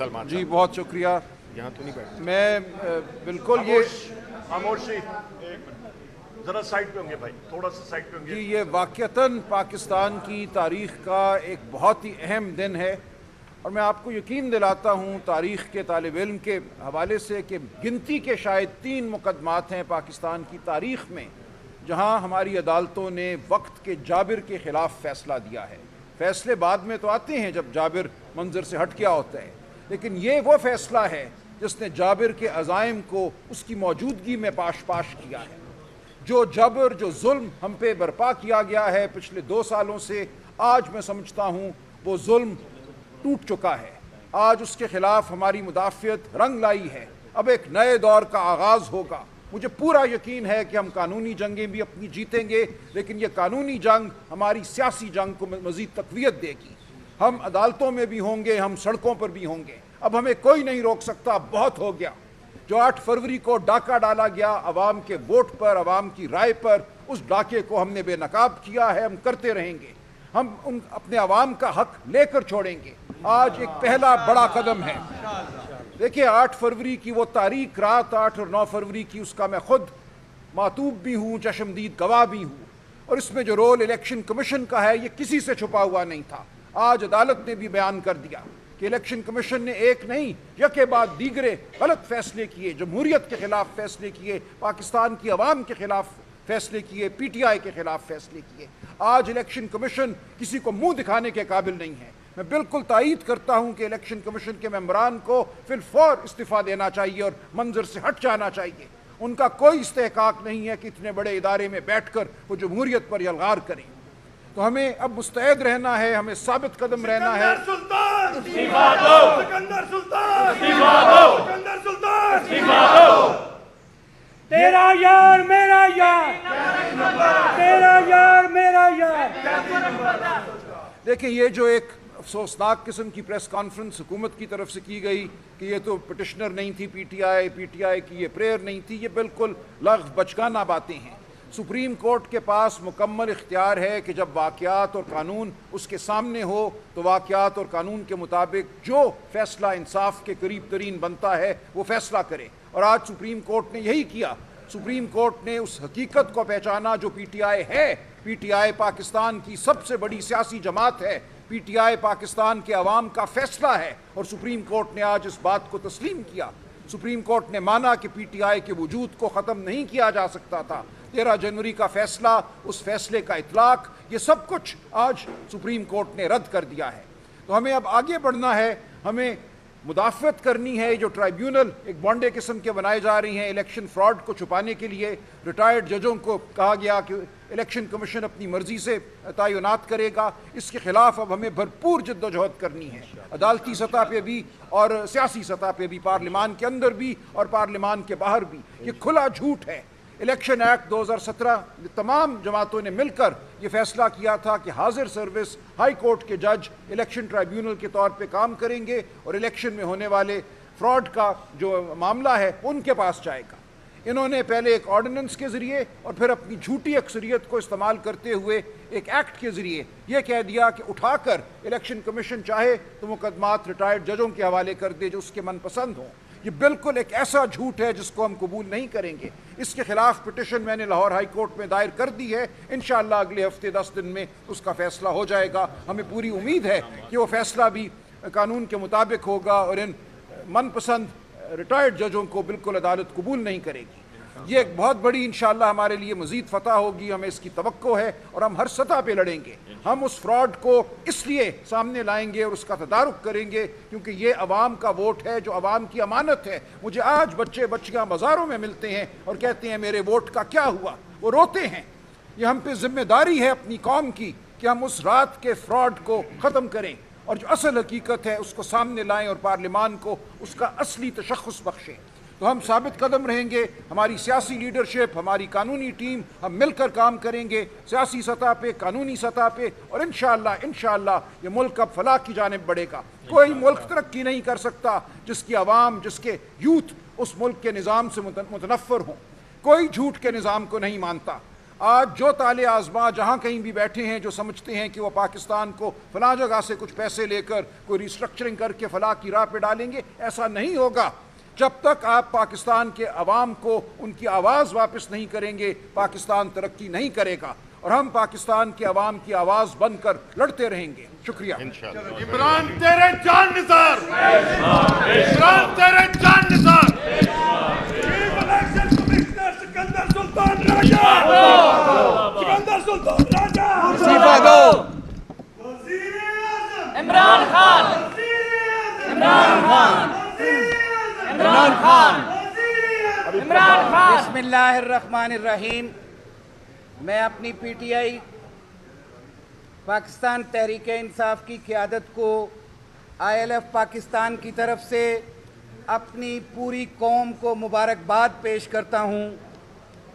सलमान जी बहुत शुक्रिया। यहाँ तो नहीं बैठे। मैं बिल्कुल ये खामोशी, जरा साइड पे होंगे भाई, थोड़ा सा साइड पे होंगे। जी ये वाक़तन पाकिस्तान की तारीख़ का एक बहुत ही अहम दिन है और मैं आपको यकीन दिलाता हूँ तारीख़ के तालिब इल्म के हवाले से कि गिनती के शायद 3 मुकदमात हैं पाकिस्तान की तारीख़ में जहाँ हमारी अदालतों ने वक्त के जाबिर के ख़िलाफ़ फ़ैसला दिया है। फ़ैसले बाद में तो आते हैं जब जाबिर मंजर से हट गया होता है, लेकिन ये वो फ़ैसला है जिसने जाबिर के अज़ाइम को उसकी मौजूदगी में पाश किया है। जो जबर जो जुल्म हम पे बर्पा किया गया है पिछले 2 सालों से, आज मैं समझता हूँ वो जुल्म टूट चुका है। आज उसके ख़िलाफ़ हमारी मुदाफ़ियत रंग लाई है। अब एक नए दौर का आगाज़ होगा। मुझे पूरा यकीन है कि हम कानूनी जंगें भी अपनी जीतेंगे, लेकिन ये कानूनी जंग हमारी सियासी जंग को मज़ीद तक़वियत देगी। हम अदालतों में भी होंगे, हम सड़कों पर भी होंगे। अब हमें कोई नहीं रोक सकता। बहुत हो गया। जो 8 फरवरी को डाका डाला गया अवाम के वोट पर, अवाम की राय पर, उस डाके को हमने बेनकाब किया है, हम करते रहेंगे। हम अपने अवाम का हक लेकर छोड़ेंगे। आज एक पहला बड़ा कदम है। देखिए 8 फरवरी की वो तारीख, रात 8 और 9 फरवरी की, उसका मैं खुद मातूब भी हूँ, चश्मदीद गवाह भी हूँ। और इसमें जो रोल इलेक्शन कमीशन का है ये किसी से छुपा हुआ नहीं था। आज अदालत ने भी बयान कर दिया कि इलेक्शन कमीशन ने एक नहीं यके बाद दीगरे गलत फैसले किए, जमहूरियत के खिलाफ फैसले किए, पाकिस्तान की अवाम के खिलाफ फैसले किए, PTI के खिलाफ फैसले किए। आज इलेक्शन कमीशन किसी को मुंह दिखाने के काबिल नहीं है। मैं बिल्कुल तायीद करता हूं कि इलेक्शन कमीशन के मेंबरान को फिलफौर इस्तीफा देना चाहिए और मंजर से हट जाना चाहिए। उनका कोई इस्तेहकाक नहीं है कि इतने बड़े इदारे में बैठकर वो जमहूरियत पर यलगार करें। तो हमें अब मुस्तैद रहना है, हमें साबित कदम रहना है। तेरा यार मेरा यार, तेरा यार मेरा यार। देखिए ये जो एक अफसोसनाक किस्म की प्रेस कॉन्फ्रेंस हुकूमत की तरफ से की गई कि ये तो पिटिशनर नहीं थी PTI की ये प्रेयर नहीं थी, ये बिल्कुल लग़्व बचकाना बातें हैं। सुप्रीम कोर्ट के पास मुकम्मल इख्तियार है कि जब वाक़यात और कानून उसके सामने हो तो वाक़यात और कानून के मुताबिक जो फ़ैसला इंसाफ के करीब तरीन बनता है वो फ़ैसला करे। और आज सुप्रीम कोर्ट ने यही किया। सुप्रीम कोर्ट ने उस हकीकत को पहचाना जो PTI है। PTI पाकिस्तान की सबसे बड़ी सियासी जमात है। PTI पाकिस्तान के अवाम का फ़ैसला है और सुप्रीम कोर्ट ने आज इस बात को तस्लीम किया। सुप्रीम कोर्ट ने माना कि PTI के वजूद को ख़त्म नहीं किया जा सकता था। 13 जनवरी का फ़ैसला, उस फ़ैसले का इतलाक़, ये सब कुछ आज सुप्रीम कोर्ट ने रद्द कर दिया है। तो हमें अब आगे बढ़ना है, हमें मुदाफ़त करनी है। जो ट्राइब्यूनल एक बॉन्डे किस्म के बनाए जा रही हैं इलेक्शन फ्रॉड को छुपाने के लिए, रिटायर्ड जजों को कहा गया कि इलेक्शन कमीशन अपनी मर्ज़ी से तयनात करेगा, इसके ख़िलाफ़ अब हमें भरपूर जद्दोजहद करनी है, अदालती सतह पे भी और सियासी सतह पे भी, पार्लिमान के अंदर भी और पार्लिमान के बाहर भी। ये खुला झूठ है। इलेक्शन एक्ट 2017 तमाम जमातों ने मिलकर ये फैसला किया था कि हाजिर सर्विस हाई कोर्ट के जज इलेक्शन ट्राइब्यूनल के तौर पे काम करेंगे और इलेक्शन में होने वाले फ्रॉड का जो मामला है उनके पास जाएगा। इन्होंने पहले एक ऑर्डिनेंस के ज़रिए और फिर अपनी झूठी अक्सरियत को इस्तेमाल करते हुए एक एक्ट के ज़रिए ये कह दिया कि उठाकर इलेक्शन कमीशन चाहे तो मुकदमात रिटायर्ड जजों के हवाले कर दे जो उसके मनपसंद हों। ये बिल्कुल एक ऐसा झूठ है जिसको हम कबूल नहीं करेंगे। इसके खिलाफ पिटिशन मैंने लाहौर हाई कोर्ट में दायर कर दी है। इंशाअल्लाह अगले हफ्ते 10 दिन में उसका फैसला हो जाएगा। हमें पूरी उम्मीद है कि वो फैसला भी कानून के मुताबिक होगा और इन मनपसंद रिटायर्ड जजों को बिल्कुल अदालत कबूल नहीं करेगी। ये एक बहुत बड़ी इंशाअल्लाह हमारे लिए मज़ीद फ़तह होगी, हमें इसकी तवक्को है और हम हर सतह पे लड़ेंगे। हम उस फ्रॉड को इसलिए सामने लाएंगे और उसका तदारुक करेंगे क्योंकि ये अवाम का वोट है, जो अवाम की अमानत है। मुझे आज बच्चे बच्चियाँ बाज़ारों में मिलते हैं और कहते हैं मेरे वोट का क्या हुआ, वो रोते हैं। ये हम पे जिम्मेदारी है अपनी कौम की कि हम उस रात के फ्रॉड को ख़त्म करें और जो असल हकीकत है उसको सामने लाएं और पार्लिमान को उसका असली तशख़्ख़ुस बख्शें। तो हम साबित कदम रहेंगे, हमारी सियासी लीडरशिप, हमारी कानूनी टीम, हम मिलकर काम करेंगे सियासी सतह पे, कानूनी सतह पे, और इंशाअल्लाह ये मुल्क अब फलाह की जानिब बढ़ेगा। कोई मुल्क तरक्की नहीं कर सकता जिसकी आवाम, जिसके यूथ उस मुल्क के निज़ाम से मुतनफ़्फ़र हों। कोई झूठ के निज़ाम को नहीं मानता। آج جو طالع آزما جہاں کہیں بھی بیٹھے ہیں جو سمجھتے ہیں کہ وہ پاکستان کو فلاں جگہ سے کچھ پیسے لے کر کوئی ریسٹرکچرنگ کر کے فلاں کی راہ پہ ڈالیں گے، ایسا نہیں ہوگا۔ جب تک آپ پاکستان کے عوام کو ان کی آواز واپس نہیں کریں گے، پاکستان ترقی نہیں کرے گا، اور ہم پاکستان کے عوام کی آواز بن کر لڑتے رہیں گے۔ شکریہ۔ عمران تیرے جان نثار، عمران تیرے جان نثار۔ سکندر سلطان راجہ، سکندر سلطان راجہ، استعفیٰ دو۔ عمران خان، عمران خان، عمران خان، عمران خان۔ بسم اللہ الرحمن الرحیم۔ میں اپنی P T I Pakistan Tehreek Insaf کی قیادت کو آئی ایل ایف پاکستان کی طرف سے اپنی پوری قوم کو مبارکباد پیش کرتا ہوں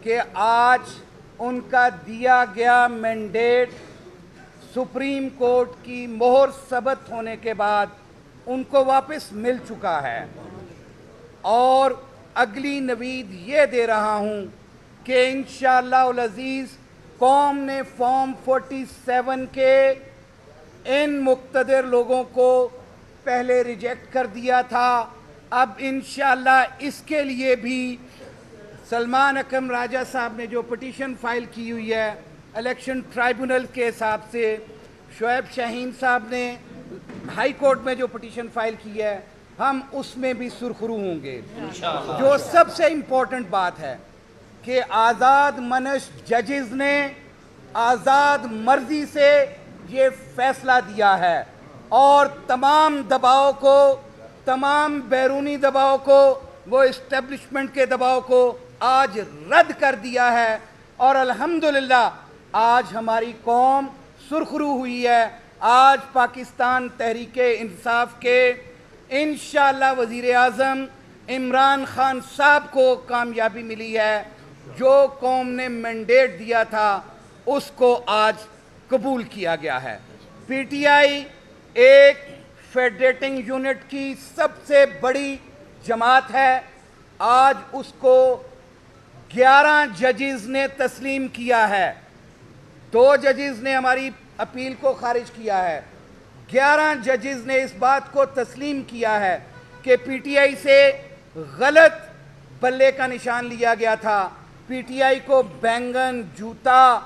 کہ آج ان کا دیا گیا مینڈیٹ سپریم کورٹ کی مہر ثبت ہونے کے بعد ان کو واپس مل چکا ہے، اور اگلی نوید یہ دے رہا ہوں کہ انشاءاللہ العزیز قوم نے فارم 47 کے ان مقتدر لوگوں کو پہلے ریجیکٹ کر دیا تھا، اب انشاءاللہ اس کے لیے بھی سلمان اکرم راجہ صاحب نے جو پٹیشن فائل کی ہوئی ہے الیکشن ٹرائبونل کے حساب سے، شعیب شاہین صاحب نے ہائی کورٹ میں جو پٹیشن فائل کی ہے، ہم اس میں بھی سرخرو ہوں گے۔ جو سب سے امپورٹنٹ بات ہے کہ آزاد منش ججز نے آزاد مرضی سے یہ فیصلہ دیا ہے، اور تمام دباؤ کو، تمام بیرونی دباؤ کو، وہ اسٹیبلشمنٹ کے دباؤ کو آج رد کر دیا ہے، اور الحمدللہ آج ہماری قوم سرخرو ہوئی ہے۔ آج پاکستان تحریک انصاف کے انشاءاللہ وزیر اعظم عمران خان صاحب کو کامیابی ملی ہے، جو قوم نے مینڈیٹ دیا تھا اس کو آج قبول کیا گیا ہے۔ پی ٹی آئی ایک فیڈریٹنگ یونٹ کی سب سے بڑی جماعت ہے، آج اس کو 11 ججز نے تسلیم کیا ہے، 2 ججز نے ہماری اپیل کو خارج کیا ہے، 11 ججز نے اس بات کو تسلیم کیا ہے کہ پی ٹی آئی سے غلط بلے کا نشان لیا گیا تھا، پی ٹی آئی کو بینگن، جوتا،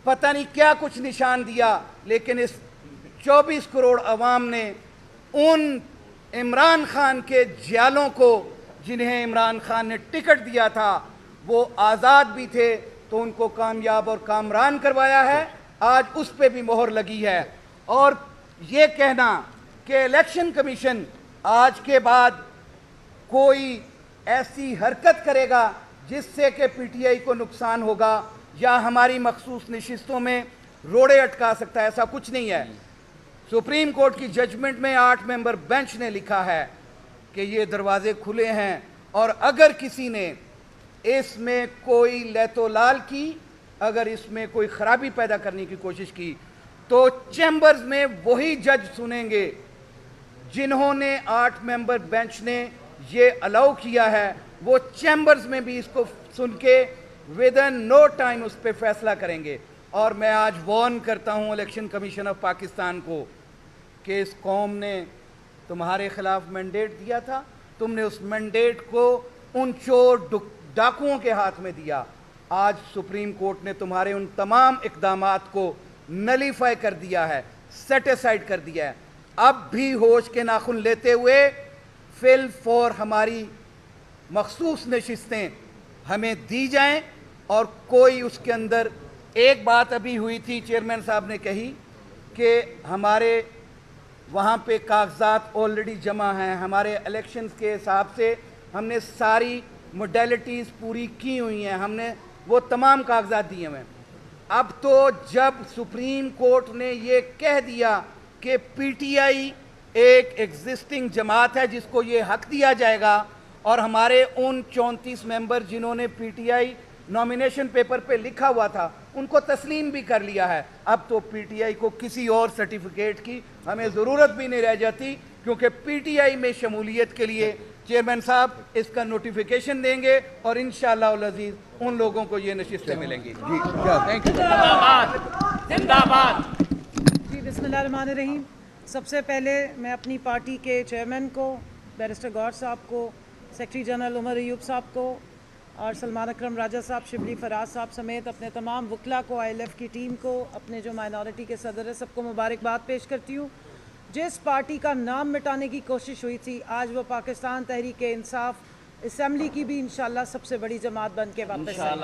پتہ نہیں کیا کچھ نشان دیا، لیکن اس 24 کروڑ عوام نے ان عمران خان کے جیالوں کو جنہیں عمران خان نے ٹکٹ دیا تھا، وہ آزاد بھی تھے تو ان کو کامیاب اور کامران کروایا ہے، آج اس پہ بھی مہر لگی ہے۔ اور یہ کہنا کہ الیکشن کمیشن آج کے بعد کوئی ایسی حرکت کرے گا جس سے کہ پی ٹی آئی کو نقصان ہوگا یا ہماری مخصوص نشستوں میں روڑے اٹکا سکتا ہے، ایسا کچھ نہیں ہے۔ سپریم کورٹ کی ججمنٹ میں 8 ممبر بینچ نے لکھا ہے کہ یہ دروازے کھلے ہیں، اور اگر کسی نے اس میں کوئی لیت و لال کی، اگر اس میں کوئی خرابی پیدا کرنے کی کوشش کی، تو چیمبرز میں وہی جج سنیں گے جنہوں نے 8 ممبر بینچ نے یہ الاؤ کیا ہے، وہ چیمبرز میں بھی اس کو سن کے ودن نو ٹائم اس پہ فیصلہ کریں گے۔ اور میں آج وارن کرتا ہوں الیکشن کمیشن آف پاکستان کو کہ اس قوم نے تمہارے خلاف مینڈیٹ دیا تھا، تم نے اس مینڈیٹ کو ان چور ڈاکوؤں کے ہاتھ میں دیا، آج سپریم کورٹ نے تمہارے ان تمام اقدامات کو نلیفائی کر دیا ہے، سیٹ اسائیڈ کر دیا ہے۔ اب بھی ہوش کے ناخن لیتے ہوئے فل فور ہماری مخصوص نشستیں ہمیں دی جائیں، اور کوئی اس کے اندر ایک بات ابھی ہوئی تھی، چیئرمین صاحب نے کہی کہ ہمارے وہاں پہ کاغذات آلریڈی جمع ہیں، ہمارے الیکشنز کے حساب سے ہم نے ساری موڈیلٹیز پوری کی ہوئی ہیں، ہم نے وہ تمام کاغذات دیے ہوئے ہیں۔ اب تو جب سپریم کورٹ نے یہ کہہ دیا کہ پی ٹی آئی ایک ایگزسٹنگ جماعت ہے جس کو یہ حق دیا جائے گا، اور ہمارے ان 34 ممبر جنہوں نے P T I nomination paper پہ لکھا ہوا تھا ان کو تسلیم بھی کر لیا ہے، اب تو پی ٹی آئی کو کسی اور سرٹیفکیٹ کی ہمیں ضرورت بھی نہیں رہ جاتی، کیونکہ پی ٹی آئی میں شمولیت کے لیے چیئرمین صاحب اس کا نوٹیفیکیشن دیں گے اور انشاءاللہ العزیز ان لوگوں کو یہ نشستیں ملیں گی. Thank you. زندہ باد. جی بسم اللہ الرحمن الرحیم. سب سے پہلے میں اپنی پارٹی کے چیئرمین کو بیرسٹر گور صاحب کو، سیکرٹری جنرل عمر ایوب صاحب کو اور سلمان اکرم راجہ صاحب، شبلی فراز صاحب سمیت اپنے تمام وکلاء کو، ILF کی ٹیم کو، اپنے جو مائنورٹی کے صدر ہیں سب کو مبارکباد پیش کرتی ہوں. جس پارٹی کا نام مٹانے کی کوشش ہوئی تھی آج وہ پاکستان تحریک انصاف اسمبلی کی بھی انشاءاللہ سب سے بڑی جماعت بن کے واپس آئی.